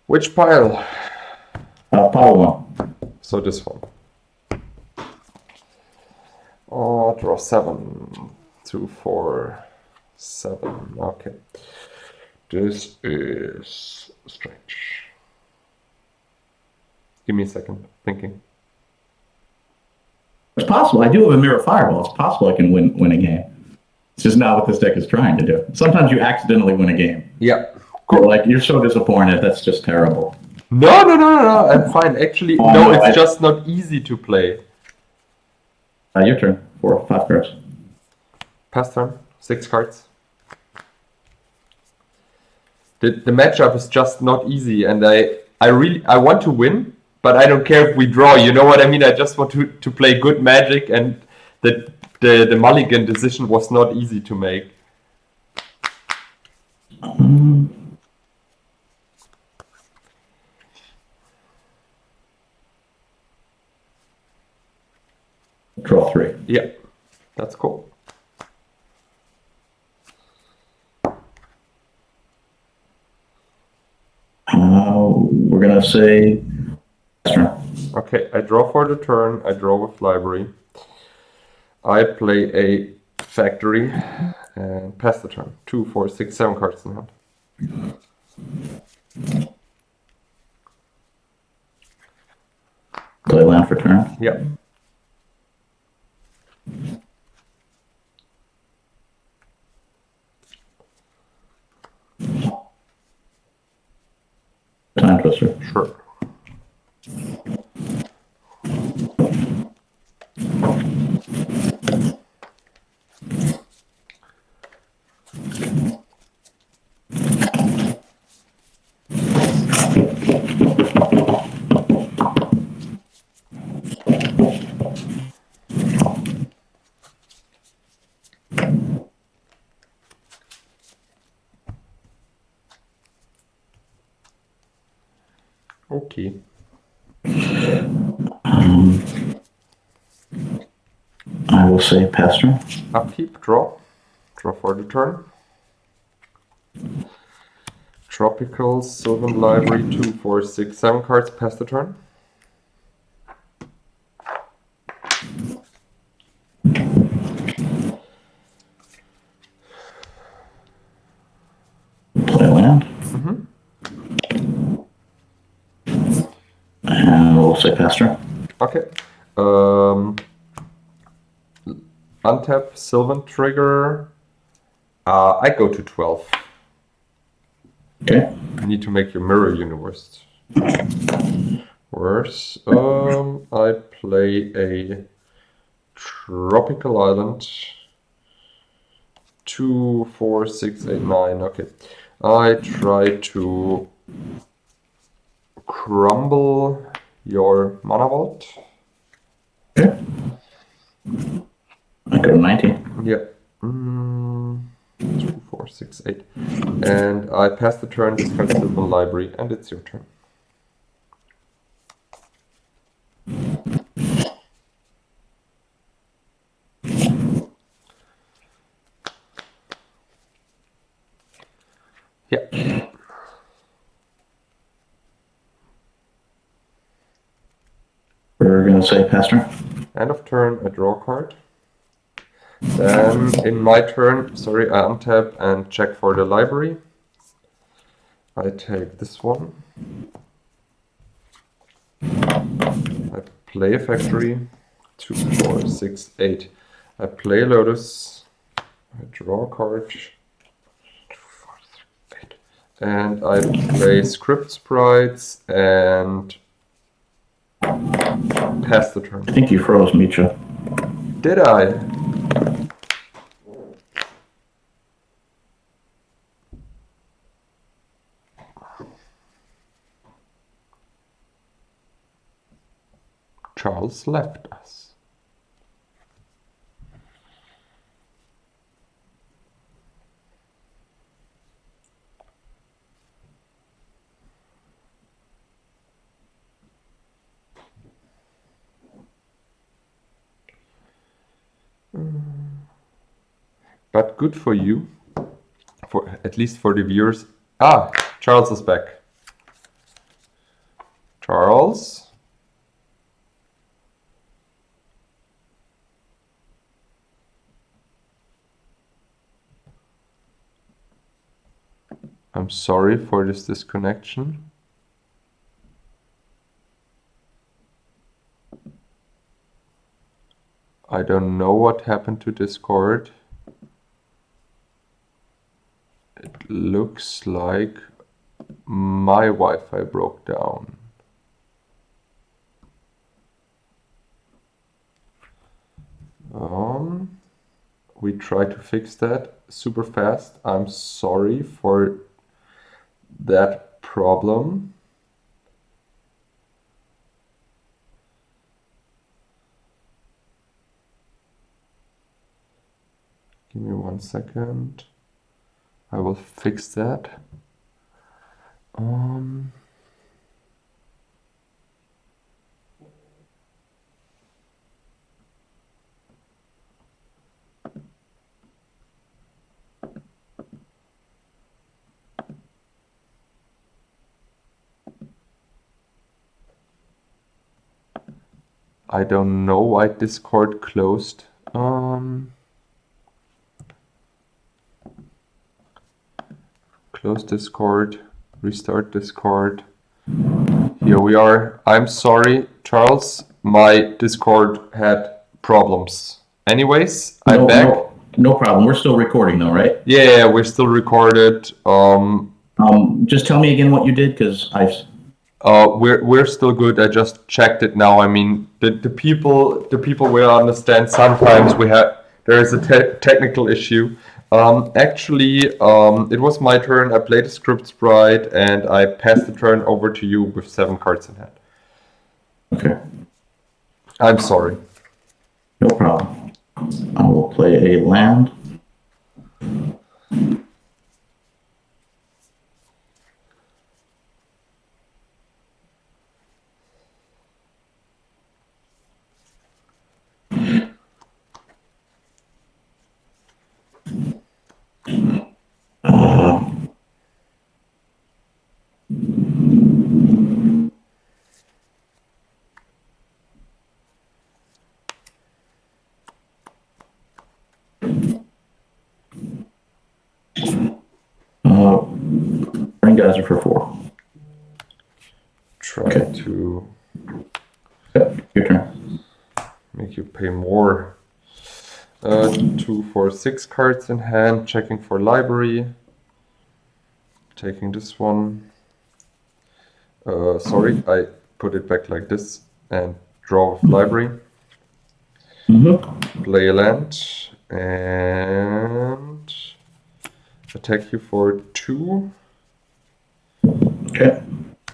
Which pile? Pile 1. So this one. Draw 7. 2, 4, 7. Okay. This is strange. Give me a second. Thinking. It's possible. I do have a mirror fireball. It's possible I can win a game. It's just not what this deck is trying to do. Sometimes you accidentally win a game. Yeah. Cool. Like, you're so disappointed. That's just terrible. No. I'm fine. Actually, it's just not easy to play. Your turn. 4, 5 cards. Pass turn. 6 cards. The matchup is just not easy, and I want to win, but I don't care if we draw. You know what I mean? I just want to play good Magic, and the mulligan decision was not easy to make. Draw 3. Yeah, that's cool. We're gonna say turn. Okay, I draw for the turn. I draw with library. I play a factory and pass the turn. 2, 4, 6, 7 cards in hand. Play land for turn. Yeah. Time twister. Sure. Okay. I will say pass turn. Upkeep, draw. Draw for the turn. Tropical, Sylvan Library, 2, 4, 6, 7 cards, pass the turn. Play land. And we'll say pass turn. Okay. Untap, Sylvan Trigger. I go to 12. Okay. You need to make your mirror universe worse. I play a Tropical Island. 2, 4, 6, 8, 9. Okay. I try to crumble your mana vault. Okay. I go to 19. Yeah. 2, 4, 6, 8. And I pass the turn, discard Sylvan Library, and it's your turn. Yeah. We're going to say pass turn. End of turn, I draw a card. Then in my turn, sorry, I untap and check for the library. I take this one. I play a factory. 2, 4, 6, 8. I play Lotus. I draw a card. 2, 4, 6, 8. And I play Script Sprites and pass the turn. I think you froze, Mitja. Did I? Charles left us. But good for you, for at least for the viewers. Ah, Charles is back. Charles? I'm sorry for this disconnection. I don't know what happened to Discord. It looks like my Wi-Fi broke down. We try to fix that super fast. I'm sorry for that problem. Give me 1 second. I will fix that. I don't know why Discord closed. Close Discord, restart Discord. Here we are. I'm sorry, Charles. My Discord had problems. Anyways, I'm back. No problem. We're still recording though, right? Yeah, we're still recorded. Just tell me again what you did, because we're still good. I just checked it now. I mean, the people will understand. Sometimes there is a technical issue. Actually, it was my turn. I played a script sprite and I passed the turn over to you with 7 cards in hand. Okay. I'm sorry. No problem. I will play a land. Brain geyser for 4. Try to Your turn. make you pay more. 2, 4, 6 cards in hand. Checking for library. Taking this one. Sorry, I put it back like this and draw with library. Play a land and attack you for 2. Okay.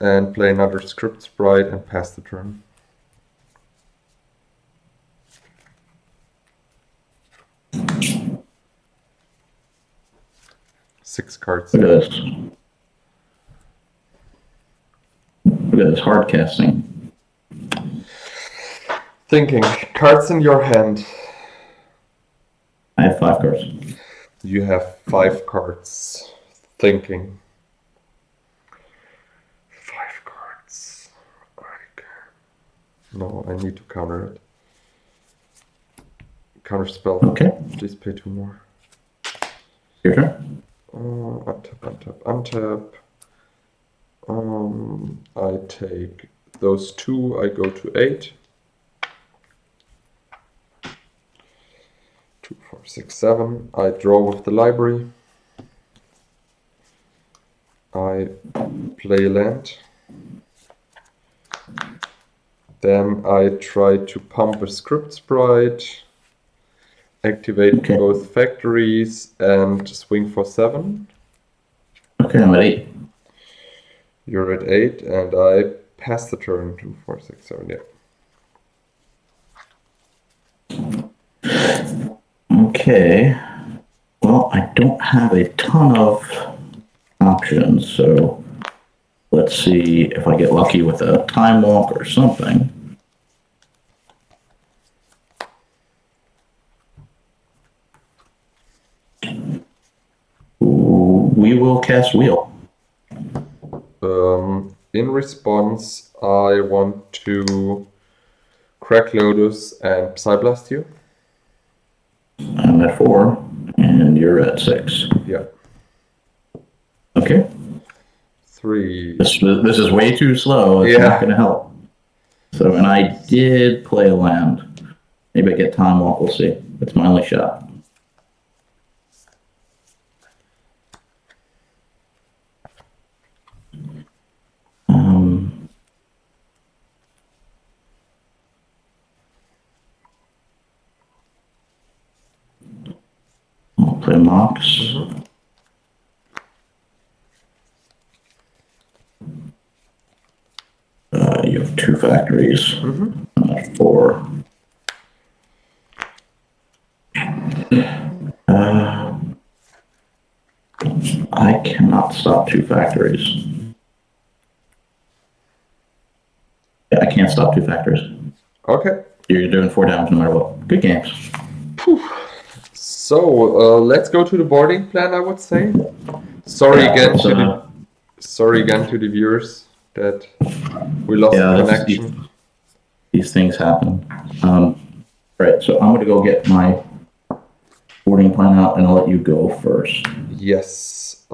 And play another script sprite and pass the turn. Six cards. Look at this. Look at this hard casting. Thinking. Cards in your hand. I have 5 cards. You have 5 cards. Thinking. 5 cards. No, I need to counter it. Counterspell. Okay. Please pay 2 more. Your turn. Untap. I take those 2, I go to 8. 2, 4, 6, 7. I draw with the library. I play land. Then I try to pump a script sprite, activate both factories, and swing for 7. Okay, I'm at 8. You're at 8, and I pass the turn. 2, 4, 6, 7, yeah. Okay. Well, I don't have a ton of options, so let's see if I get lucky with a time walk or something. We will cast Wheel. In response, I want to crack Lotus and Psyblast you. I'm at 4, and you're at 6. Yeah. Okay. 3. This is way too slow. It's not going to help. So, and I did play a land. Maybe I get time walk. We'll see. That's my only shot. I'll play Mox. You have 2 factories. I'm at 4. I cannot stop 2 factories. Yeah, I can't stop 2 factories. Okay. You're doing 4 damage no matter what. Good games. So let's go to the boarding plan, I would say. Sorry again to the viewers that we lost connection. These things happen. Right, so I'm going to go get my boarding plan out, and I'll let you go first. Yes.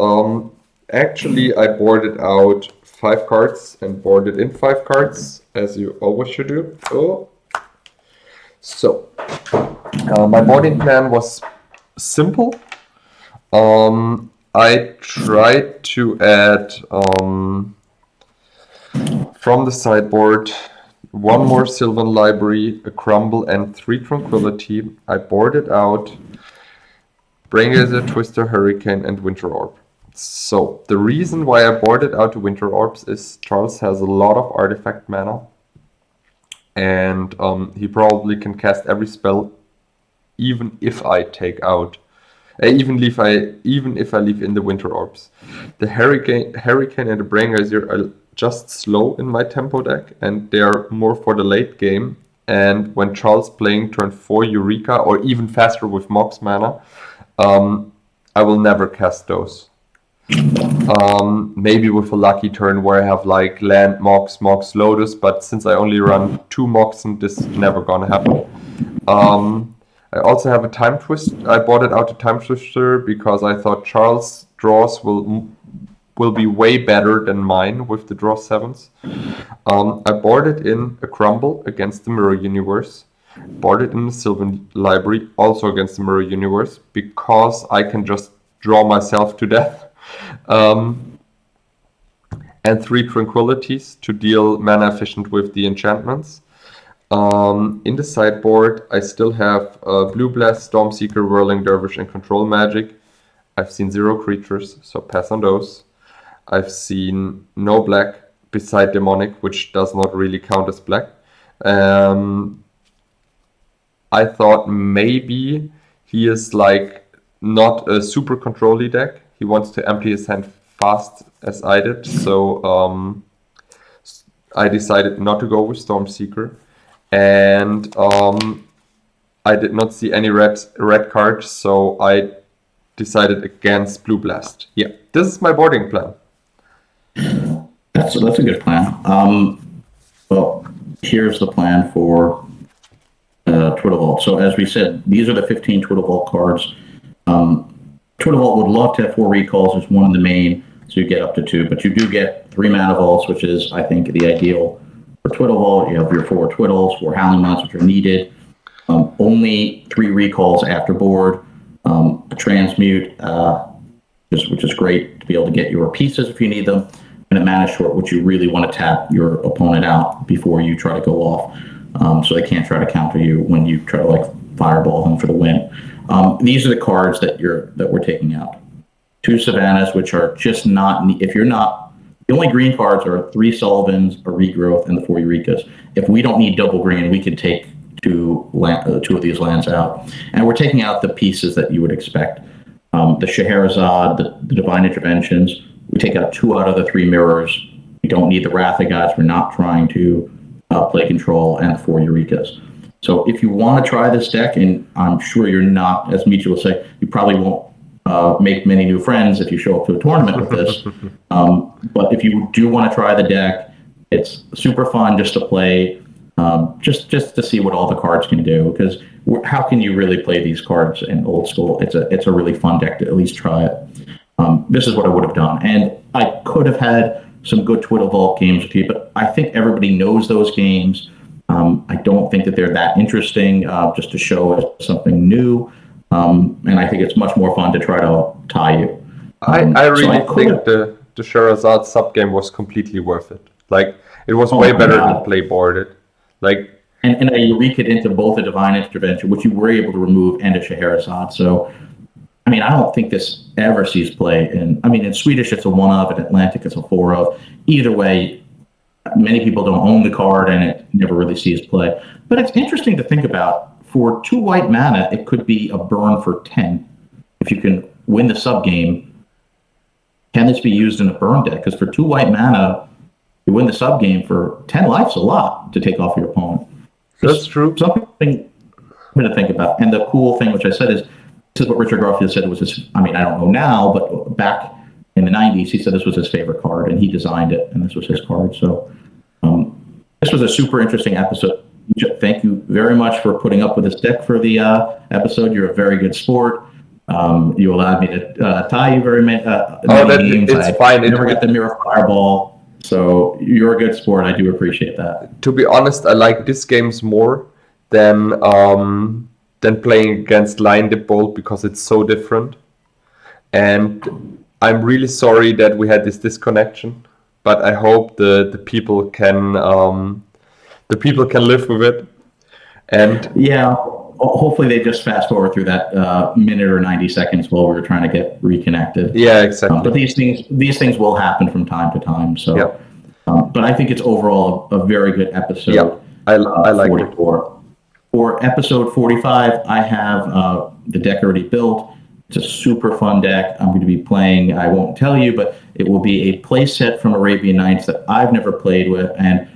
Actually, I boarded out 5 cards and boarded in 5 cards, as you always should do. So, my boarding plan was simple. I tried to add from the sideboard 1 more Sylvan Library, a Crumble, and 3 Tranquility. I boarded out Braingazer, Twister, Hurricane, and Winter Orb. So the reason why I boarded out the Winter Orbs is Charles has a lot of artifact mana, and he probably can cast every spell, even if I take out. Even if I leave in the Winter Orbs. The Hurricane and the Braingazer are just slow in my tempo deck, and they are more for the late game. And when Charles playing turn 4 Eureka, or even faster with Mox mana, I will never cast those. Maybe with a lucky turn where I have like land, Mox, Lotus, but since I only run 2 Mox, and this is never gonna happen. I also have a Time Twist. I bought it out a Time Twister because I thought Charles' draws will be way better than mine with the draw 7s. I boarded in a Crumble against the Mirror Universe. Boarded in the Sylvan Library also against the Mirror Universe because I can just draw myself to death. And 3 Tranquilities to deal mana efficient with the enchantments. In the sideboard, I still have Blue Blast, Stormseeker, Whirling Dervish, and Control Magic. I've seen 0 creatures, so pass on those. I've seen no black beside Demonic, which does not really count as black. I thought maybe he is like not a super control-y deck. He wants to empty his hand fast as I did, so I decided not to go with Stormseeker. And I did not see any red cards, so I decided against Blue Blast. Yeah, this is my boarding plan. That's a good plan. Well, here's the plan for Twiddle Vault. So as we said, these are the 15 Twiddle Vault cards. Twiddle Vault would love to have 4 recalls. There's 1 in the main, so you get up to 2. But you do get 3 mana vaults, which is, I think, the ideal for Twiddle Vault. You have your 4 Twiddles, 4 Howling Mods, which are needed. Only 3 recalls after board. A Transmute, which is great to be able to get your pieces if you need them. And a Mana Short, which you really want to tap your opponent out before you try to go off. So they can't try to counter you when you try to fireball them for the win. These are the cards that we're taking out. 2 Savannahs, which are just not. If you're not, the only green cards are 3 Sullivans, a Regrowth, and the 4 Eurekas. If we don't need double green, we can take 2 of these lands out, and we're taking out the pieces that you would expect. The Scheherazade, the Divine Interventions. We take out 2 out of the 3 Mirrors. We don't need the Wrath of Gods. We're not trying to play control, and 4 Eurekas. So if you want to try this deck, and I'm sure you're not, as Mitja will say, you probably won't make many new friends if you show up to a tournament with this. But if you do want to try the deck, it's super fun just to play, just to see what all the cards can do. Because how can you really play these cards in Old School? It's a really fun deck to at least try it. This is what I would have done, and I could have had some good Twiddle Vault games with you, but I think everybody knows those games. I don't think that they're that interesting, just to show us something new. And I think it's much more fun to try to tie you. I really think the Scheherazade subgame was completely worth it. It was way better to play boarded. And I Eureka it into both a Divine Intervention, which you were able to remove, and a Scheherazade. So, I don't think this ever sees play. In Swedish, it's a 1 of, in Atlantic, it's a 4 of. Either way, many people don't own the card, and it never really sees play. But it's interesting to think about. For 2 white mana, it could be a burn for 10. If you can win the sub game, can this be used in a burn deck? Because for 2 white mana, you win the sub game for 10 life's a lot to take off your opponent. That's true. Something to think about. And the cool thing, which I said, is this is what Richard Garfield said was his. I don't know now, but back in the 90s, he said this was his favorite card, and he designed it, and this was his card. So this was a super interesting episode. Thank you very much for putting up with this deck for the episode. You're a very good sport. You allowed me to tie you very many games. It's fine. I never get the Mirror Fireball, so you're a good sport. I do appreciate that. To be honest, I like these games more than playing against Lion Dip Bolt, because it's so different. And I'm really sorry that we had this disconnection, but I hope the people can. The people can live with it, and hopefully they just fast forward through that minute or 90 seconds while we were trying to get reconnected. Yeah, exactly. But these things will happen from time to time. So, but I think it's overall a very good episode. Yeah, I like 44. For episode 45, I have the deck already built. It's a super fun deck. I'm going to be playing. I won't tell you, but it will be a play set from Arabian Nights that I've never played with, and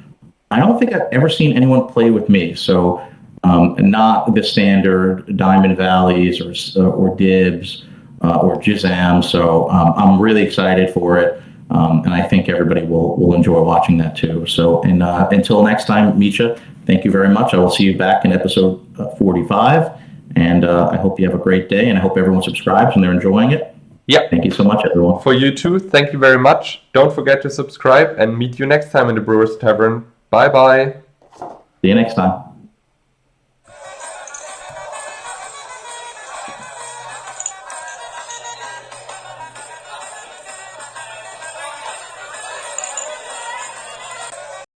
I don't think I've ever seen anyone play with me. So not the standard Diamond Valleys or Dibs or Jizam. So I'm really excited for it. And I think everybody will enjoy watching that too. So until next time, Mitja, thank you very much. I will see you back in episode 45. And I hope you have a great day. And I hope everyone subscribes and they're enjoying it. Yeah. Thank you so much, everyone. For you too. Thank you very much. Don't forget to subscribe, and meet you next time in the Brewers Tavern. Bye-bye. See you next time.